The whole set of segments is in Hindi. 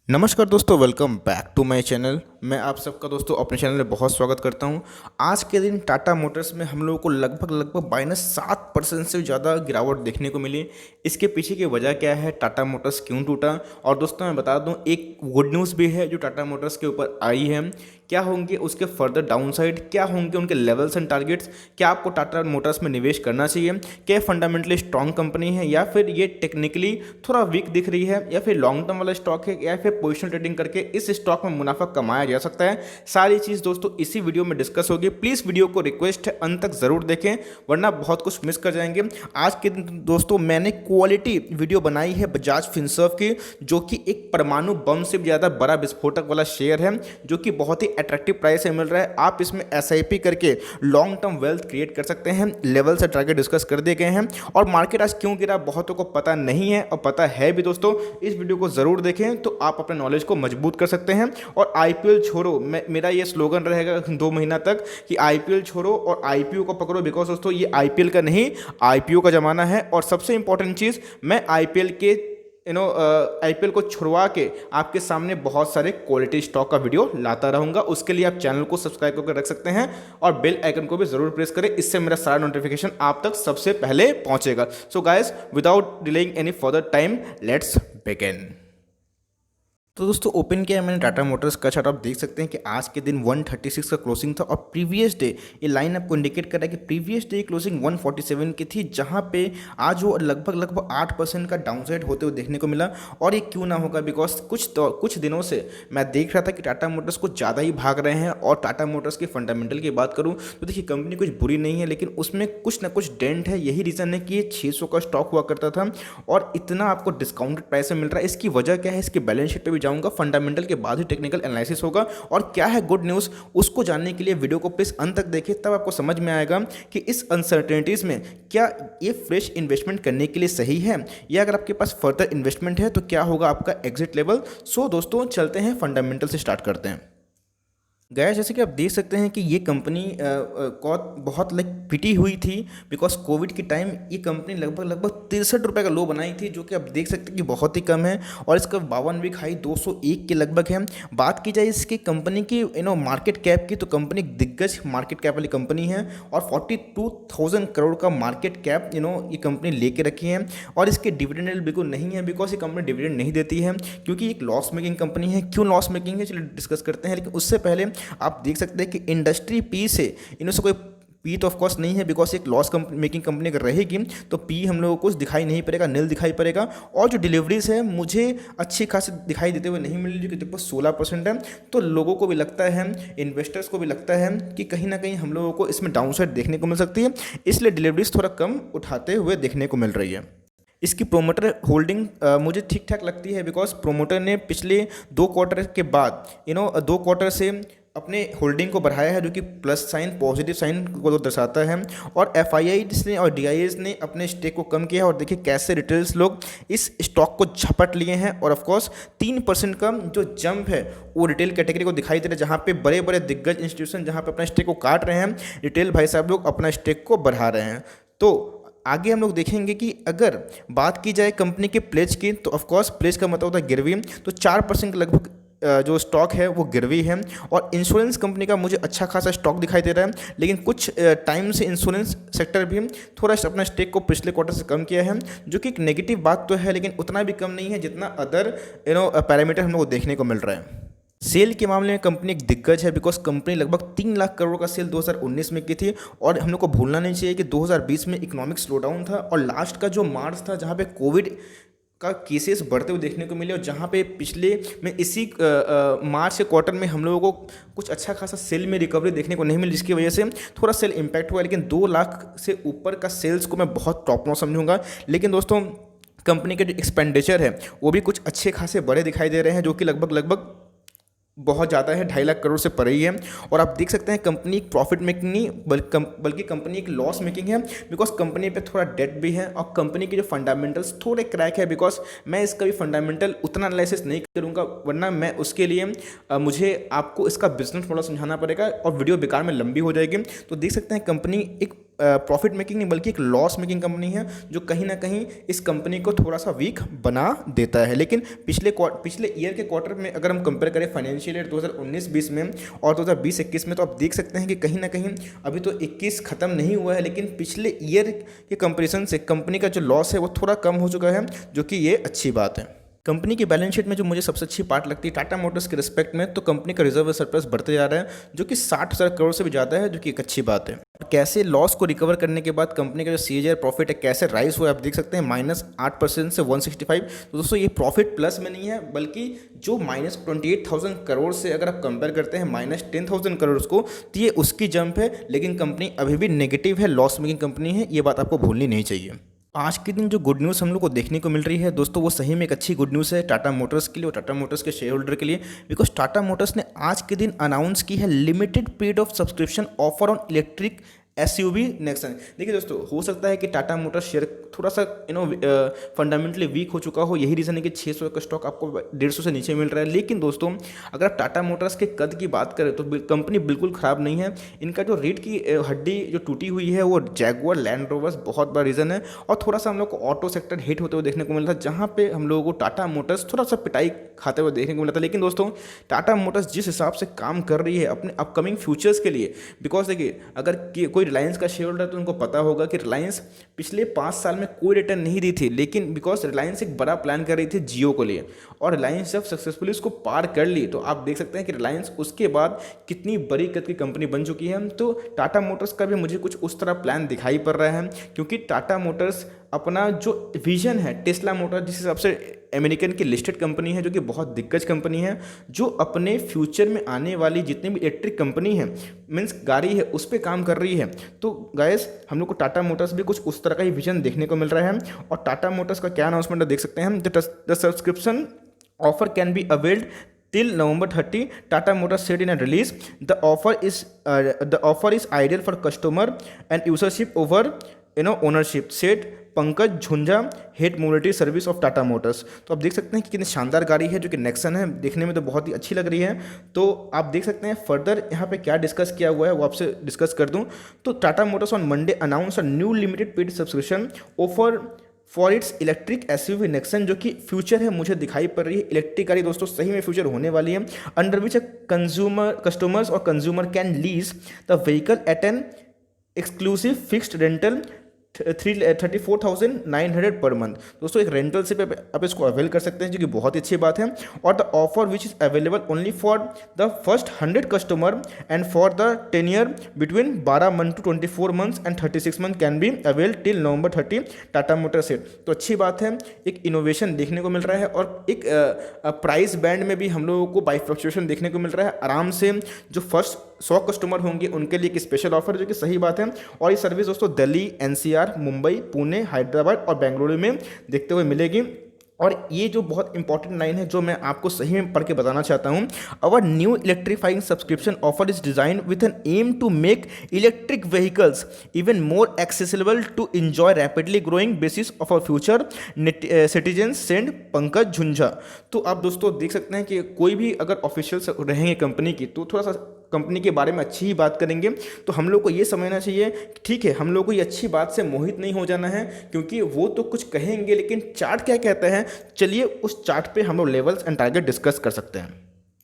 नमस्कार दोस्तों, welcome back to my channel. मैं आप सबका दोस्तों अपने चैनल में बहुत स्वागत करता हूं। आज के दिन टाटा मोटर्स में हम लोगों को लगभग -7% से ज़्यादा गिरावट देखने को मिली। इसके पीछे की वजह क्या है, टाटा मोटर्स क्यों टूटा? और दोस्तों मैं बता दूं, एक गुड न्यूज़ भी है जो टाटा मोटर्स के ऊपर आई है। क्या होंगे उसके फर्दर डाउनसाइड, क्या होंगे उनके लेवल्स एंड टारगेट्स, क्या आपको टाटा मोटर्स में निवेश करना चाहिए, क्या फंडामेंटली स्ट्रॉन्ग कंपनी है या फिर ये टेक्निकली थोड़ा वीक दिख रही है, या फिर लॉन्ग टर्म वाला स्टॉक है, या फिर पोजिशनल ट्रेडिंग करके इस स्टॉक में मुनाफा कमाया जा सकता है। सारी चीज़ दोस्तों इसी वीडियो में डिस्कस होगी। प्लीज़ वीडियो को रिक्वेस्ट है अंत तक ज़रूर देखें, वरना बहुत कुछ मिस कर जाएंगे। आज के दिन दोस्तों मैंने क्वालिटी वीडियो बनाई है बजाज फिनसर्व की, जो कि एक परमाणु बम से भी ज़्यादा बड़ा विस्फोटक वाला शेयर है, जो कि बहुत ही अट्रैक्टिव प्राइस से मिल रहा है। आप इसमें एसआईपी करके लॉन्ग टर्म वेल्थ क्रिएट कर सकते हैं। लेवल से टारगेट डिस्कस कर दिए गए हैं। और मार्केट आज क्यों गिरा बहुतों को पता नहीं है, और पता है भी दोस्तों, इस वीडियो को ज़रूर देखें तो आप अपने नॉलेज को मजबूत कर सकते हैं। और आईपीएल छोड़ो, मेरा ये स्लोगन रहेगा 2 महीना तक कि आईपीएल छोड़ो और आईपीओ को पकड़ो। बिकॉज दोस्तों ये आईपीएल का नहीं, आईपीओ का ज़माना है। और सबसे इंपॉर्टेंट चीज़, मैं आईपीएल के आईपीएल को छुड़वा के आपके सामने बहुत सारे क्वालिटी स्टॉक का वीडियो लाता रहूंगा। उसके लिए आप चैनल को सब्सक्राइब करके रख सकते हैं और बेल आइकन को भी जरूर प्रेस करें। इससे मेरा सारा नोटिफिकेशन आप तक सबसे पहले पहुंचेगा। So guys, without delaying any further time, let's begin. तो दोस्तों ओपन किया है मैंने टाटा मोटर्स का चार्ट। आप देख सकते हैं कि आज के दिन 136 का क्लोजिंग था, और प्रीवियस डे ये लाइन आपको इंडिकेट कर रहा है कि प्रीवियस डे क्लोजिंग 147 की थी, जहां पे आज वो लगभग 8% का डाउनसाइड होते हुए देखने को मिला। और ये क्यों ना होगा, बिकॉज कुछ दिनों से मैं देख रहा था कि टाटा मोटर्स कुछ ज़्यादा ही भाग रहे हैं। और टाटा मोटर्स की फंडामेंटल की बात करूँ तो देखिए, कंपनी कुछ बुरी नहीं है, लेकिन उसमें कुछ ना कुछ डेंट है। यही रीज़न है कि ये 600 का स्टॉक हुआ करता था और इतना आपको डिस्काउंटेड प्राइस में मिल रहा है। इसकी वजह क्या है, इसकी बैलेंस शीट पे भी जाऊंगा, फंडामेंटल के बाद ही टेक्निकल एनालिसिस होगा। और क्या है गुड न्यूज़, उसको जानने के लिए वीडियो को प्लीज अंत तक देखें, तब आपको समझ में आएगा कि इस अनसर्टेनिटीज़ में क्या ये फ्रेश इन्वेस्टमेंट करने के लिए सही है, या अगर आपके पास फर्दर इन्वेस्टमेंट है तो क्या होगा आपका एग्जिट लेवल। सो दोस्तों चलते हैं, फंडामेंटल से स्टार्ट करते हैं। गया जैसे कि आप देख सकते हैं कि ये कंपनी को बहुत पिटी हुई थी, बिकॉज कोविड के टाइम ये कंपनी लगभग 63 रुपये का लो बनाई थी, जो कि आप देख सकते हैं कि बहुत ही कम है। और इसका 52 वीक हाई 201 के लगभग है। बात की जाए इसकी कंपनी की मार्केट कैप की, तो कंपनी दिग्गज मार्केट कैप वाली कंपनी है और 42,000 करोड़ का मार्केट कैप ये कंपनी लेके रखी है। और इसके डिविडेंड बिल्कुल नहीं है, बिकॉज ये कंपनी डिविडेंड नहीं देती है, क्योंकि एक लॉस मेकिंग कंपनी है। क्यों लॉस मेकिंग है, चलिए डिस्कस करते हैं। लेकिन उससे पहले आप देख सकते हैं कि इंडस्ट्री पी से इनमें से कोई पी तो ऑफकोर्स नहीं है, बिकॉज एक लॉस मेकिंग कंपनी अगर रहेगी तो पी हम लोगों को कुछ दिखाई नहीं पड़ेगा, नील दिखाई पड़ेगा। और जो डिलीवरीज है मुझे अच्छी खासी दिखाई देते हुए नहीं मिल रही, जो कि लगभग 16% है। तो लोगों को भी लगता है, इन्वेस्टर्स को भी लगता है कि कहीं ना कहीं हम लोगों को इसमें डाउनसाइड देखने को मिल सकती है, इसलिए डिलीवरीज थोड़ा कम उठाते हुए देखने को मिल रही है। इसकी प्रोमोटर होल्डिंग मुझे ठीक ठाक लगती है, बिकॉज प्रोमोटर ने पिछले 2 क्वार्टर के बाद 2 क्वार्टर से अपने होल्डिंग को बढ़ाया है, जो कि प्लस साइन, पॉजिटिव साइन को दर्शाता है। और एफआईआईज ने और डीआईएस ने अपने स्टेक को कम किया है, और देखिए कैसे रिटेल्स लोग इस स्टॉक को झपट लिए हैं। और ऑफकोर्स 3% का जो जंप है वो रिटेल कैटेगरी को दिखाई दे रहा है, जहाँ पे बड़े बड़े दिग्गज इंस्टीट्यूशन जहाँ पे अपना स्टेक को काट रहे हैं, रिटेल भाई साहब लोग अपना स्टेक को बढ़ा रहे हैं। तो आगे हम लोग देखेंगे कि अगर बात की जाए कंपनी के प्लेज की, तो ऑफकोर्स प्लेज का मतलब होता है गिरवी, तो 4% के लगभग जो स्टॉक है वो गिरवी है। और इंश्योरेंस कंपनी का मुझे अच्छा खासा स्टॉक दिखाई दे रहा है, लेकिन कुछ टाइम से इंश्योरेंस सेक्टर भी थोड़ा अपना स्टेक को पिछले क्वार्टर से कम किया है, जो कि एक नेगेटिव बात तो है, लेकिन उतना भी कम नहीं है जितना अदर पैरामीटर हम लोग को देखने को मिल रहा है। सेल के मामले में कंपनी एक दिग्गज है, बिकॉज कंपनी लगभग 3 लाख करोड़ का सेल 2019 में की थी। और हम लोग को भूलना नहीं चाहिए कि 2020 में इकोनॉमिक स्लोडाउन था, और लास्ट का जो मार्च था जहाँ पे कोविड का केसेस बढ़ते हुए देखने को मिले, और जहाँ पे पिछले में इसी मार्च के क्वार्टर में हम लोगों को कुछ अच्छा खासा सेल में रिकवरी देखने को नहीं मिली, जिसकी वजह से थोड़ा सेल इम्पैक्ट हुआ। लेकिन 2 लाख से ऊपर का सेल्स को मैं बहुत टॉप नॉच समझूंगा। लेकिन दोस्तों कंपनी के जो एक्सपेंडिचर है वो भी कुछ अच्छे खासे बड़े दिखाई दे रहे हैं, जो कि लगभग बहुत ज़्यादा है, 2.5 लाख करोड़ से परे ही है। और आप देख सकते हैं कंपनी एक प्रॉफिट मेकिंग नहीं बल्कि कंपनी एक लॉस मेकिंग है, बिकॉज कंपनी पे थोड़ा डेट भी है, और कंपनी के जो फंडामेंटल्स थोड़े क्रैक है। बिकॉज मैं इसका भी फंडामेंटल उतना एनालिसिस नहीं करूँगा, वरना मैं उसके लिए मुझे आपको इसका बिजनेस मॉडल समझाना पड़ेगा और वीडियो बेकार में लंबी हो जाएगी। तो देख सकते हैं कंपनी एक प्रॉफिट मेकिंग नहीं बल्कि एक लॉस मेकिंग कंपनी है, जो कहीं ना कहीं इस कंपनी को थोड़ा सा वीक बना देता है। लेकिन पिछले ईयर के क्वार्टर में अगर हम कंपेयर करें फाइनेंशियल ईयर 2019-20 में और 2020-21 में, तो आप देख सकते हैं कि कहीं ना कहीं अभी तो 21 खत्म नहीं हुआ है, लेकिन पिछले ईयर के कंपेरिजन से कंपनी का जो लॉस है वो थोड़ा कम हो चुका है, जो कि ये अच्छी बात है। कंपनी की बैलेंस शीट में जो मुझे सबसे अच्छी पार्ट लगती है टाटा मोटर्स के रिस्पेक्ट में, तो कंपनी का रिजर्व सरप्लस बढ़ते जा रहा है, जो कि 60,000 करोड़ से भी ज़्यादा है, जो कि एक अच्छी बात है। और कैसे लॉस को रिकवर करने के बाद कंपनी का जो CAGR प्रॉफिट है कैसे राइज हुआ है, आप देख सकते हैं -8% से 165। तो दोस्तों ये प्रॉफिट प्लस में नहीं है, बल्कि जो -28,000 करोड़ से अगर आप कंपेयर करते हैं -10,000 करोड़ को, तो ये उसकी जंप है। लेकिन कंपनी अभी भी नेगेटिव है, लॉस मेकिंग कंपनी है, ये बात आपको भूलनी नहीं चाहिए। आज के दिन जो गुड न्यूज़ हम लोग को देखने को मिल रही है दोस्तों, वो सही में एक अच्छी गुड न्यूज़ है टाटा मोटर्स के लिए और टाटा मोटर्स के शेयर होल्डर के लिए, बिकॉज टाटा मोटर्स ने आज के दिन अनाउंस की है limited period of subscription offer on electric SUV Nexon. देखिए दोस्तों, हो सकता है कि टाटा मोटर्स शेयर थोड़ा सा फंडामेंटली वीक हो चुका हो, यही रीज़न है कि 600 का स्टॉक आपको 150 से नीचे मिल रहा है। लेकिन दोस्तों, अगर आप टाटा मोटर्स के कद की बात करें तो कंपनी बिल्कुल ख़राब नहीं है। इनका जो रीढ़ की हड्डी जो टूटी हुई है वो जैगुआर लैंड रोवर्स बहुत बड़ा रीज़न है, और थोड़ा सा हम लोग को ऑटो सेक्टर हिट होते हुए देखने को मिला था, जहाँ पे हम लोगों को टाटा मोटर्स थोड़ा सा पिटाई खाते हुए देखने को मिला था। लेकिन दोस्तों, टाटा मोटर्स जिस हिसाब से काम कर रही है अपने अपकमिंग फ्यूचर्स के लिए, बिकॉज देखिए, अगर कोई रिलायंस का शेयर होल्डर तो उनको पता होगा कि रिलायंस पिछले 5 साल में कोई रिटर्न नहीं दी थी, लेकिन बिकॉज रिलायंस एक बड़ा प्लान कर रही थी जियो को लिए, और रिलायंस जब सक्सेसफुली उसको पार कर ली, तो आप देख सकते हैं कि रिलायंस उसके बाद कितनी बड़ी कद की कंपनी बन चुकी है। तो टाटा मोटर्स का भी मुझे कुछ उस तरह प्लान दिखाई पड़ रहा है, क्योंकि टाटा मोटर्स अपना जो विजन है, टेस्ला मोटर जिस हिसाब से अमेरिकन की लिस्टेड कंपनी है, जो कि बहुत दिग्गज कंपनी है, जो अपने फ्यूचर में आने वाली जितनी भी इलेक्ट्रिक कंपनी है, मीन्स गाड़ी है, उस पर काम कर रही है। तो गाइस, हम लोग को टाटा मोटर्स भी कुछ उस तरह का ही विजन देखने को मिल रहा है। और टाटा मोटर्स का क्या अनाउंसमेंट है देख सकते हैं हम, the subscription offer can be availed till November 30, Tata Motors said in a release. The offer is ideal for customer and usership over ownership, said Pankaj Jhunjha, head mobility service of Tata Motors. तो आप देख सकते हैं कि कितनी शानदार गाड़ी है, जो कि नेक्सन है, देखने में तो बहुत ही अच्छी लग रही है। तो आप देख सकते हैं फर्दर यहाँ पे क्या डिस्कस किया हुआ है, वो आपसे डिस्कस कर दूँ तो Tata Motors on Monday announce a new limited paid subscription offer for its electric SUV Nexon, जो कि फ्यूचर है, मुझे दिखाई पड़ रही है इलेक्ट्रिक गाड़ी दोस्तों सही में फ्यूचर होने वाली है, अंडर विच कस्टमर्स और consumer can lease the vehicle eight an exclusive fixed rental 34,900 per month. दोस्तों, एक रेंटल से आप इसको अवेल कर सकते हैं, जो कि बहुत ही अच्छी बात है। और the offer which is available only for the first 100 customer and for the tenure between 12 month to 24 months and 36 month can be avail till November 30, Tata motor set. तो अच्छी बात है, एक इनोवेशन देखने को मिल रहा है, और एक प्राइस बैंड में भी हम लोगों को बाइफ्लक्चुएशन देखने को मिल रहा है आराम से। जो फर्स्ट 100 कस्टमर होंगे उनके लिए एक स्पेशल ऑफर, जो कि सही बात है। और ये सर्विस दोस्तों दिल्ली, NCR, मुंबई, पुणे, हैदराबाद और बेंगलुरु में देखते हुए मिलेगी। और ये जो बहुत इंपॉर्टेंट लाइन है, जो मैं आपको सही में पढ़ के बताना चाहता हूँ, our new electrifying subscription offer is design with an aim to make electric vehicles even more accessible to enjoy rapidly growing basis of our future citizen, said Pankaj Jhunjha. तो आप दोस्तों देख सकते हैं कि कोई भी अगर ऑफिशियल्स रहेंगे कंपनी की, तो थोड़ा सा कंपनी के बारे में अच्छी ही बात करेंगे। तो हम लोग को ये समझना चाहिए, ठीक है, हम लोग को ये अच्छी बात से मोहित नहीं हो जाना है, क्योंकि वो तो कुछ कहेंगे, लेकिन चार्ट क्या कहता है, चलिए उस चार्ट पे हम लोग लेवल्स एंड टारगेट डिस्कस कर सकते हैं।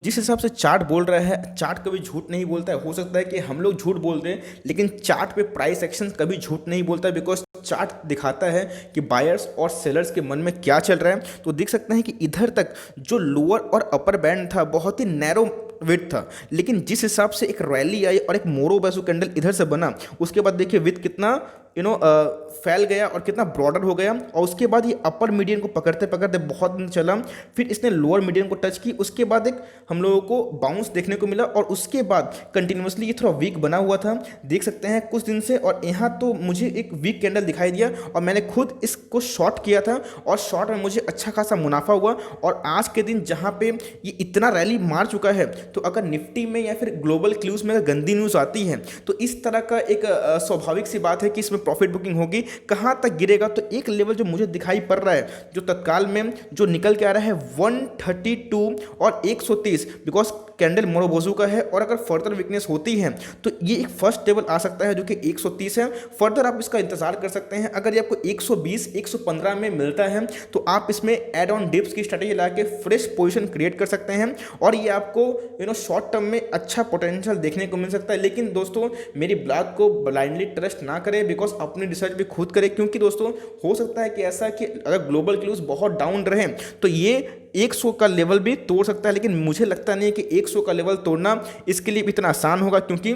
जिस हिसाब से चार्ट बोल रहा है, चार्ट कभी झूठ नहीं बोलता है। हो सकता है कि हम लोग झूठ बोलते हैं, लेकिन चार्ट पे प्राइस एक्शन कभी झूठ नहीं बोलता है, बिकॉज चार्ट दिखाता है कि बायर्स और सेलर्स के मन में क्या चल रहा है। तो देख सकते हैं कि इधर तक जो लोअर और अपर बैंड था बहुत ही नैरो विथ था, लेकिन जिस हिसाब से एक रैली आई और एक मोरो बैसू कैंडल इधर से बना, उसके बाद देखिए विथ कितना फैल गया और कितना ब्रॉडर हो गया, और उसके बाद ये अपर मीडियन को पकड़ते पकड़ते बहुत दिन चला, फिर इसने लोअर मीडियन को टच की, उसके बाद एक हम लोगों को बाउंस देखने को मिला, और उसके बाद कंटिन्यूसली ये थोड़ा वीक बना हुआ था, देख सकते हैं कुछ दिन से। और यहाँ तो मुझे एक वीक कैंडल दिखाई दिया, और मैंने खुद इसको शॉर्ट किया था, और शॉर्ट में मुझे अच्छा खासा मुनाफा हुआ। और आज के दिन जहाँ पे ये इतना रैली मार चुका है, तो अगर निफ्टी में या फिर ग्लोबल क्लूज में अगर गंदी न्यूज़ आती है, तो इस तरह का एक स्वाभाविक सी बात है कि इसमें प्रॉफिट बुकिंग होगी। कहां तक गिरेगा, तो एक लेवल जो मुझे दिखाई पड़ रहा है, जो तत्काल में जो निकल के आ रहा है 132 और 130, बिकॉज कैंडल मोरोबोजू का है, और अगर फर्दर वीकनेस होती है तो ये एक फर्स्ट लेवल आ सकता है जो कि 130 है। फर्दर आप इसका इंतजार कर सकते हैं। अगर ये आपको 120 115 में मिलता है तो आप इसमें एड ऑन डिप्स की स्ट्रेटेजी ला के फ्रेश पोजिशन क्रिएट कर सकते हैं, और ये आपको शॉर्ट टर्म में अच्छा पोटेंशियल देखने को मिल सकता है। लेकिन दोस्तों मेरी बात को ब्लाइंडली ट्रस्ट ना करें, बिकॉज अपनी रिसर्च भी खुद करें, क्योंकि दोस्तों हो सकता है कि ऐसा कि अगर ग्लोबल क्लूज बहुत डाउन रहे तो ये 100 का लेवल भी तोड़ सकता है। लेकिन मुझे लगता नहीं है कि 100 का लेवल तोड़ना इसके लिए इतना आसान होगा, क्योंकि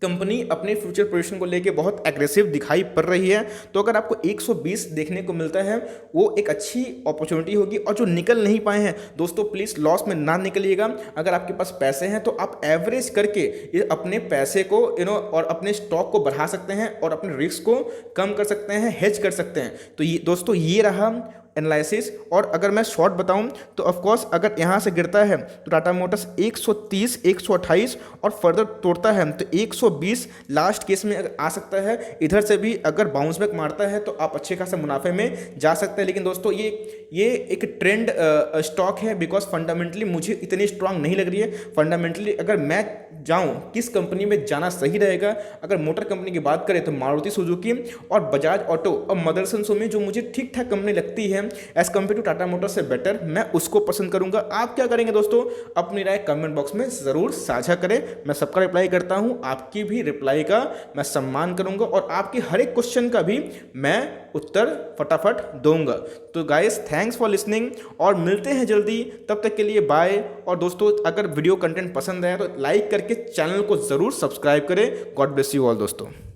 कंपनी अपने फ्यूचर पोजीशन को लेके बहुत एग्रेसिव दिखाई पड़ रही है। तो अगर आपको 120 देखने को मिलता है वो एक अच्छी अपॉर्चुनिटी होगी। और जो निकल नहीं पाए हैं दोस्तों, प्लीज़ लॉस में ना निकलिएगा। अगर आपके पास पैसे हैं तो आप एवरेज करके अपने पैसे को और अपने स्टॉक को बढ़ा सकते हैं और अपने रिस्क को कम कर सकते हैं, हेज कर सकते हैं। तो ये दोस्तों ये रहा एनालिसिस। और अगर मैं शॉर्ट बताऊं तो ऑफकोर्स अगर यहाँ से गिरता है तो टाटा मोटर्स 130 128 और फर्दर तोड़ता है तो 120 लास्ट केस में आ सकता है। इधर से भी अगर बाउंस बैक मारता है तो आप अच्छे खासे मुनाफे में जा सकते हैं। लेकिन दोस्तों ये एक ट्रेंड स्टॉक है, बिकॉज फंडामेंटली मुझे इतनी स्ट्रांग नहीं लग रही है। फंडामेंटली अगर मैं जाऊँ किस कंपनी में जाना सही रहेगा, अगर मोटर कंपनी की बात करें तो मारुति सुजुकी और बजाज ऑटो और मदरसन सुमी जो मुझे ठीक ठाक कंपनी लगती है as compare to Tata Motors से बेटर, मैं उसको पसंद करूंगा। आप क्या करेंगे दोस्तों, अपनी राय कमेंट बॉक्स में जरूर साझा करें। मैं सबका रिप्लाई करता हूं, आपकी भी रिप्लाई का मैं सम्मान करूंगा और आपके हर एक क्वेश्चन का भी मैं उत्तर फटाफट दूंगा। तो गाइस थैंक्स फॉर लिसनिंग और मिलते हैं जल्दी, तब तक के लिए बाय। और दोस्तों अगर वीडियो कंटेंट पसंद आया तो लाइक करके चैनल को जरूर सब्सक्राइब करें। गॉड ब्लेस यू ऑल दोस्तों।